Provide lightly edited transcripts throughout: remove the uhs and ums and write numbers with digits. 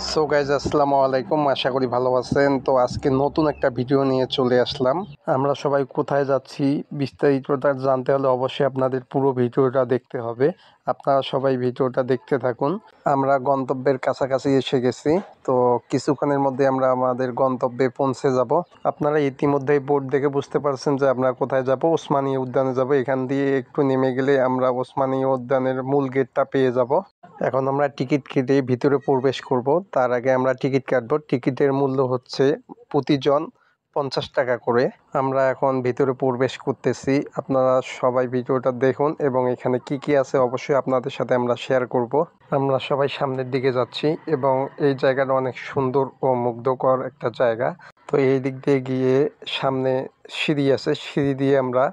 So guys আসসালামু আলাইকুম, আশা করি ভালো আছেন। তো আজকে নতুন একটা ভিডিও নিয়ে চলে আসলাম। আমরা সবাই কোথায় যাচ্ছি বিস্তারিতটা জানতে হলে অবশ্যই আপনাদের পুরো ভিডিওটা দেখতে হবে। আপনারা সবাই ভিডিওটা দেখতে থাকুন। আমরা গন্তব্যের কাছাকাছি এসে গেছি। তো কিছুক্ষণের মধ্যে আমরা আমাদের গন্তব্যে পৌঁছে যাব। আপনারা ইতিমধ্যেই বোর্ড দেখে বুঝতে পারছেন যে আমরা কোথায় যাব। ওসমানী উদ্যানে যাব। এখান দিয়ে একটু নেমে গেলে আমরা ওসমানী উদ্যানের মূল গেটটা পেয়ে যাব। এখন আমরা টিকিট কেটে ভিতরে প্রবেশ করব। তার আগে আমরা টিকিট কাটবো। টিকিটের মূল্য হচ্ছে প্রতিজন 50 টাকা করে। আমরা এখন ভিতরে প্রবেশ করতেছি। আপনারা সবাই ভিডিওটা দেখুন এবং এখানে কি কি আছে অবশ্যই আপনাদের সাথে আমরা শেয়ার করব। আমরা সবাই সামনের দিকে যাচ্ছি এবং এই জায়গাটা অনেক সুন্দর ও মুগ্ধকর একটা জায়গা। তো এই দিক দিয়ে গিয়ে সামনে সিঁড়ি আছে, সিঁড়ি দিয়ে আমরা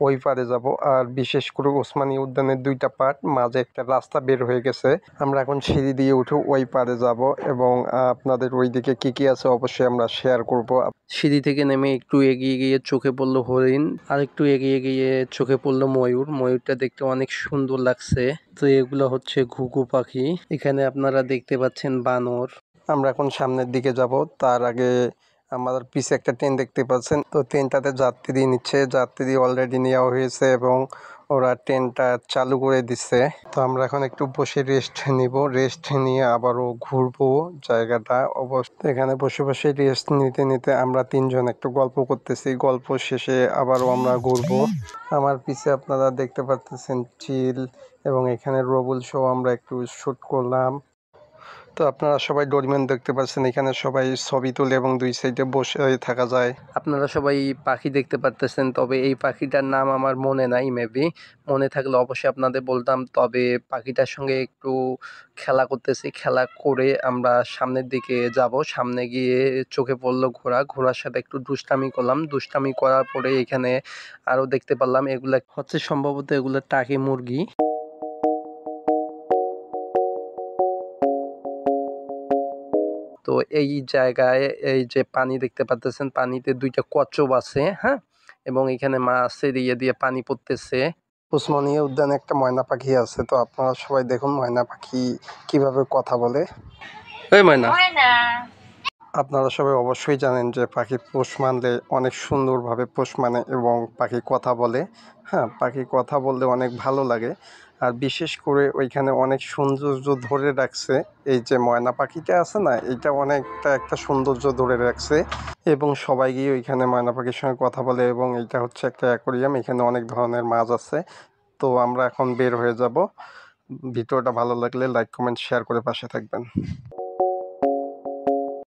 ওই পারে যাব। আর বিশেষ করে ওসমানী উদ্যানের দুইটা পার্ট, মাঝে একটা রাস্তা বের হয়ে গেছে। আমরা এখন সিঁড়ি দিয়ে উঠে ওই পারে যাব এবং আপনাদের ওই দিকে কি কি আছে অবশ্যই আমরা শেয়ার করব। সিঁড়ি থেকে নেমে একটু এগিয়ে গিয়ে চোখে পড়লো হরিণ, আর একটু এগিয়ে গিয়ে চোখে পড়লো ময়ূর। ময়ূরটা দেখতে অনেক সুন্দর লাগছে। তো এগুলো হচ্ছে ঘুঘু পাখি। এখানে আপনারা দেখতে পাচ্ছেন বানর। আমরা এখন সামনের দিকে যাব। তার আগে আমাদের পিছে একটা ট্রেন দেখতে পাচ্ছেন। তো ট্রেনটাতে যাত্রী নিচ্ছে, যাত্রী অলরেডি নেওয়া হয়েছে এবং ওরা ট্রেনটা চালু করে দিচ্ছে। তো আমরা এখন একটু বসে রেস্ট নিব। রেস্ট নিয়ে আবারও ঘুরবো জায়গাটা। অবশ্য এখানে বসে বসে রেস্ট নিতে নিতে আমরা তিনজন একটু গল্প করতেছি। গল্প শেষে আবারও আমরা ঘুরবো। আমার পিছে আপনারা দেখতে পাচ্ছেন চিল এবং এখানে রবুল শো আমরা একটু শ্যুট করলাম। তো আপনারা সবাই ডোরিমন দেখতে পাচ্ছেন। এখানে সবাই ছবি তোলে এবং দুই সাইডে বসে থাকা যায়। আপনারা সবাই পাখি দেখতে পারতেছেন, তবে এই পাখিটার নাম আমার মনে নাই। মেবি মনে থাকলে অবশ্যই আপনাদের বলতাম। তবে পাখিটার সঙ্গে একটু খেলা করতেছি। খেলা করে আমরা সামনের দিকে যাব। সামনে গিয়ে চোখে পড়লো ঘোড়া। ঘোড়ার সাথে একটু দুষ্টামি করলাম। দুষ্টামি করার পরে এখানে আরও দেখতে পারলাম এগুলা হচ্ছে সম্ভবত এগুলো টাকি মুরগি। তো এই জায়গায় এই যে পানি দেখতে পাচ্তেছেন, পানিতে দুইটা কচ্ছপ আছে, হ্যাঁ, এবং এখানে মাছের ইয়ে দিয়ে পানি পড়তেছে। ওসমানিয়া উদ্যানে একটা ময়না পাখি আছে। তো আপনারা সবাই দেখুন ময়না পাখি কিভাবে কথা বলে। এই ময়না, আপনারা সবাই অবশ্যই জানেন যে পাখি পোষ মানলে অনেক সুন্দরভাবে পোষ মানে এবং পাখি কথা বলে। হ্যাঁ, পাখি কথা বললে অনেক ভালো লাগে। আর বিশেষ করে ওইখানে অনেক সৌন্দর্য ধরে রাখছে। এই যে ময়না পাখিটা আছে না, এইটা অনেকটা একটা সৌন্দর্য ধরে রাখছে এবং সবাই গিয়ে ওইখানে ময়না পাখির সঙ্গে কথা বলে। এবং এইটা হচ্ছে একটা অ্যাকোরিয়াম, এখানে অনেক ধরনের মাছ আছে। তো আমরা এখন বের হয়ে যাব। ভিডিওটা ভালো লাগলে লাইক কমেন্ট শেয়ার করে পাশে থাকবেন।